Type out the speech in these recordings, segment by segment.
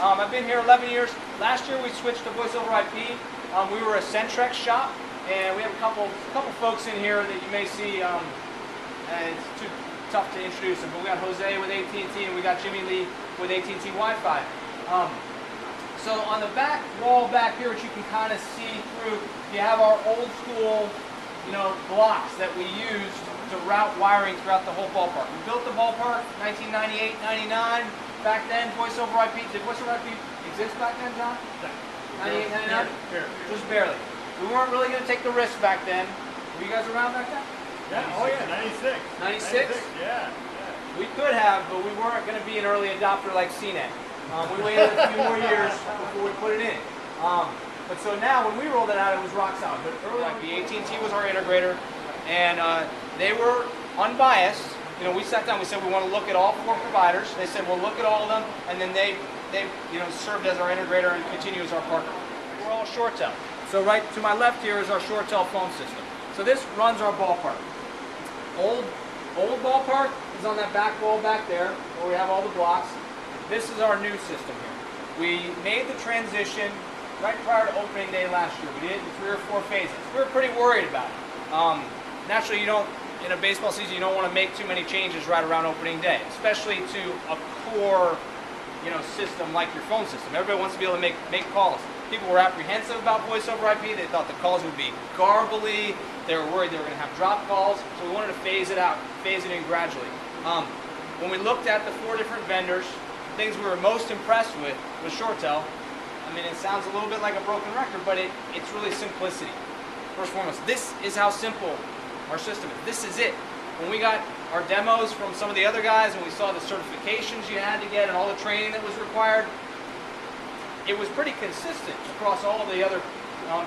I've been here 11 years. Last year we switched to voice over IP. We were a Centrex shop, and we have a couple folks in here that you may see. It's too tough to introduce them, but we got Jose with AT&T, and we got Jimmy Lee with AT&T Wi-Fi. So on the back wall back here, which you can kind of see through, you have our old school, blocks that we used to route wiring throughout the whole ballpark. We built the ballpark 1998, 99. Back then, voice over IP. Did voice over IP exist back then, John? 98, 99? Just barely. We weren't really going to take the risk back then. Were you guys around back then? Yeah. Oh yeah, 96. 96? Yeah. We could have, but we weren't going to be an early adopter like CNET. We waited a few more years before we put it in. But so now, when we rolled it out, it was rock solid. But early on, the AT&T was our integrator, and they were unbiased. We sat down. We said we want to look at all 4 providers. They said we'll look at all of them, and then they served as our integrator and continue as our partner. We're all ShoreTel. So right to my left here is our ShoreTel phone system. So this runs our ballpark. Old ballpark is on that back wall back there, where we have all the blocks. This is our new system here. We made the transition right prior to opening day last year. We did it in 3 or 4 phases. We were pretty worried about it. Naturally, in a baseball season, you don't want to make too many changes right around opening day, especially to a core, system like your phone system. Everybody wants to be able to make calls. People were apprehensive about voice over IP. They thought the calls would be garbly. They were worried they were going to have drop calls. So we wanted to phase it out, phase it in gradually. When we looked at the 4 different vendors, the things we were most impressed with was ShoreTel. I mean, it sounds a little bit like a broken record, but it's really simplicity. First and foremost, this is how simple our system is. This is it. When we got our demos from some of the other guys and we saw the certifications you had to get and all the training that was required, it was pretty consistent across all of the other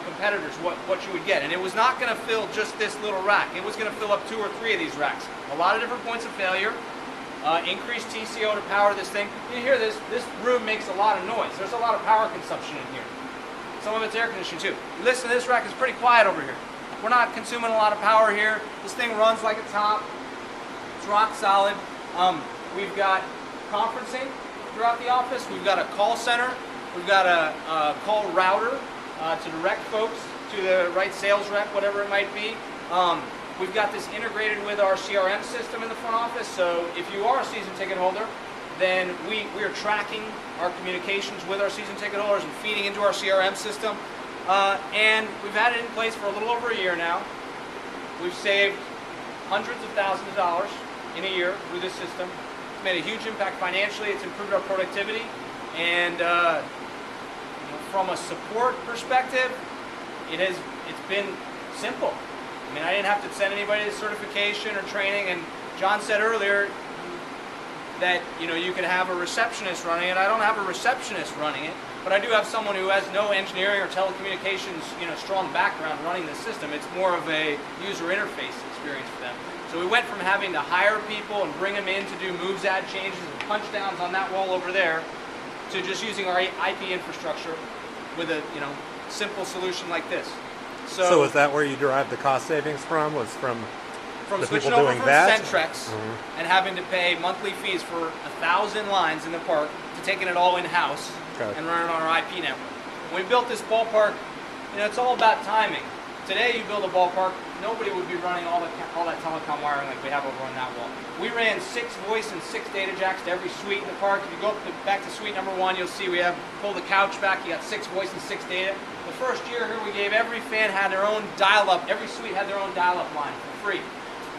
competitors what you would get. And it was not going to fill just this little rack. It was going to fill up 2 or 3 of these racks. A lot of different points of failure. Increased TCO to power this thing. You hear this room makes a lot of noise. There's a lot of power consumption in here. Some of it's air conditioning too. Listen, this rack is pretty quiet over here. We're not consuming a lot of power here. This thing runs like a top. It's rock solid. We've got conferencing throughout the office. We've got a call center. We've got a call router to direct folks to the right sales rep, whatever it might be. We've got this integrated with our CRM system in the front office. So if you are a season ticket holder, then we are tracking our communications with our season ticket holders and feeding into our CRM system. And we've had it in place for a little over a year now. We've saved hundreds of thousands of dollars in a year through this system. It's made a huge impact financially. It's improved our productivity. And from a support perspective, it's been simple. I mean, I didn't have to send anybody to certification or training. And John said earlier that you can have a receptionist running it. I don't have a receptionist running it, but I do have someone who has no engineering or telecommunications strong background running the system. It's more of a user interface experience for them. So we went from having to hire people and bring them in to do moves, add changes, and punch downs on that wall over there, to just using our IP infrastructure with a simple solution like this. So is that where you derived the cost savings from? Was from the switching people over doing from that? Centrex and having to pay monthly fees for 1,000 lines in the park to taking it all in-house and running on our IP network. When we built this ballpark, it's all about timing. Today you build a ballpark, nobody would be running all that telecom wiring like we have over on that wall. We ran 6 voice and 6 data jacks to every suite in the park. If you go back to suite number 1, you'll see we have, pull the couch back, you got 6 voice and 6 data. The first year here we gave every fan had their own dial-up, every suite had their own dial-up line for free.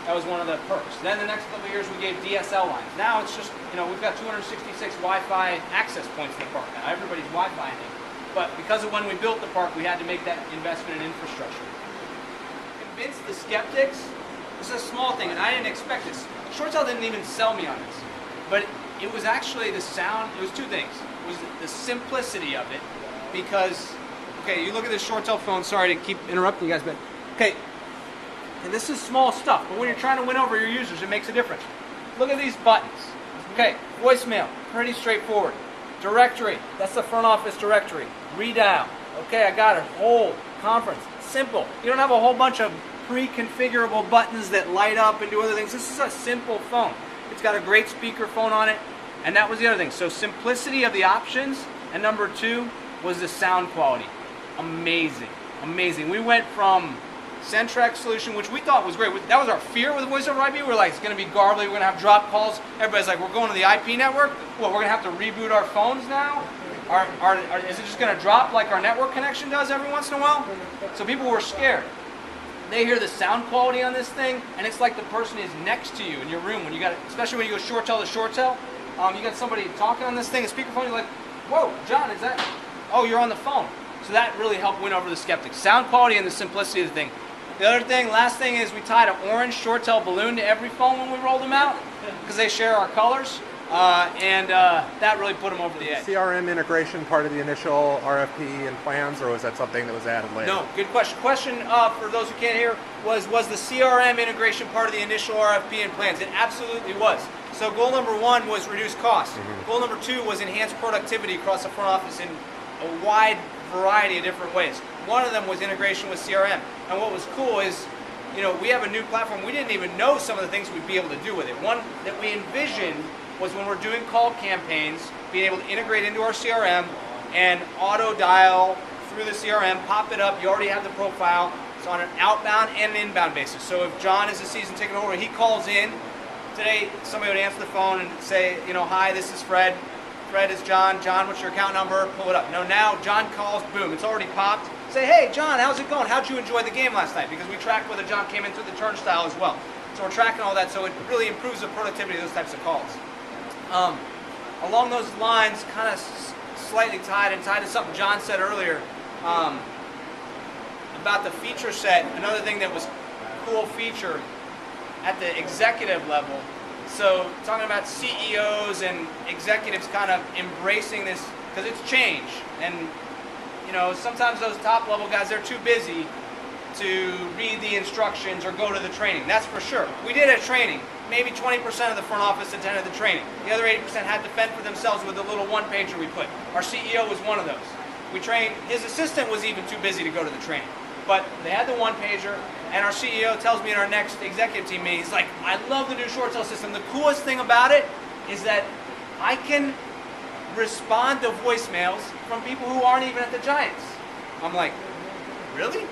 That was one of the perks. Then the next couple of years we gave DSL lines. Now it's just, we've got 266 Wi-Fi access points in the park now. Everybody's Wi-Fi in it. But because of when we built the park, we had to make that investment in infrastructure. Convince the skeptics. This is a small thing, and I didn't expect this. ShoreTel didn't even sell me on this. But it was actually the sound. It was 2 things. It was the simplicity of it, because, okay, you look at this ShoreTel phone. Sorry to keep interrupting you guys, but, okay, and this is small stuff, but when you're trying to win over your users, it makes a difference. Look at these buttons. Okay, voicemail, pretty straightforward. Directory, that's the front office directory. Redial, okay, I got it. Hold, conference, simple. You don't have a whole bunch of pre-configurable buttons that light up and do other things. This is a simple phone. It's got a great speaker phone on it, and that was the other thing. So simplicity of the options And number 2 was the sound quality. Amazing, amazing. We went from Centrex solution, which we thought was great. That was our fear with voice over IP. We were like, it's going to be garbly. We're going to have drop calls. Everybody's like, we're going to the IP network. Well, we're going to have to reboot our phones now. Is it just going to drop like our network connection does every once in a while? So people were scared. They hear the sound quality on this thing, and it's like the person is next to you in your room when you got it, especially when you go ShoreTel to ShoreTel. You got somebody talking on this thing, a speakerphone. You're like, whoa, John, is that? Oh, you're on the phone. So that really helped win over the skeptics. Sound quality and the simplicity of the thing. The other thing, last thing is we tied an orange ShoreTel balloon to every phone when we rolled them out because they share our colors, and that really put them over the edge. CRM integration part of the initial RFP and plans, or was that something that was added later? No, good question. Question for those who can't hear was the CRM integration part of the initial RFP and plans? It absolutely was. So goal number 1 was reduce costs. Goal number 2 was enhance productivity across the front office in a wide variety of different ways. One of them was integration with CRM. And what was cool is, you know, we have a new platform. We didn't even know some of the things we'd be able to do with it. One that we envisioned was when we're doing call campaigns, being able to integrate into our CRM and auto dial through the CRM, pop it up. You already have the profile. It's on an outbound and an inbound basis. So if John is a season ticket holder, he calls in. Today, somebody would answer the phone and say, you know, hi, this is Fred. Fred is John. John, what's your account number? Pull it up. No, now John calls, boom, it's already popped. Say, hey, John, how's it going? How'd you enjoy the game last night? Because we tracked whether John came in through the turnstile as well. So we're tracking all that, so it really improves the productivity of those types of calls. Along those lines, kind of slightly tied to something John said earlier about the feature set. Another thing that was a cool feature at the executive level. So talking about CEOs and executives kind of embracing this, because it's change. And you know, sometimes those top level guys, they're too busy to read the instructions or go to the training. That's for sure. We did a training. Maybe 20% of the front office attended the training. The other 80% had to fend for themselves with the little one-pager we put. Our CEO was one of those. We trained, his assistant was even too busy to go to the training. But they had the one-pager, and our CEO tells me in our next executive team meeting, he's like, I love the new ShoreTel system. The coolest thing about it is that I can respond to voicemails from people who aren't even at the Giants. I'm like, really?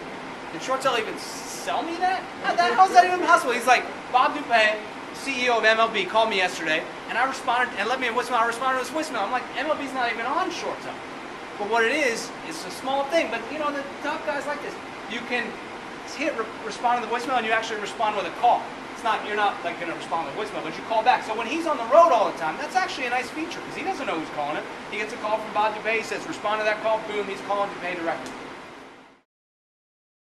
Did ShoreTel even sell me that? How is that even possible? He's like, Bob Dupay, CEO of MLB, called me yesterday, and I responded and left me a voicemail. I responded to his voicemail. I'm like, MLB's not even on ShoreTel. But what it is, it's a small thing. But you know, the top guys like this. You can hit respond to the voicemail, and you actually respond with a call. It's not, you're not like going to respond with a voicemail, but you call back. So when he's on the road all the time, that's actually a nice feature because he doesn't know who's calling him. He gets a call from Bob Dupay. He says, respond to that call. Boom, he's calling Dupay directly.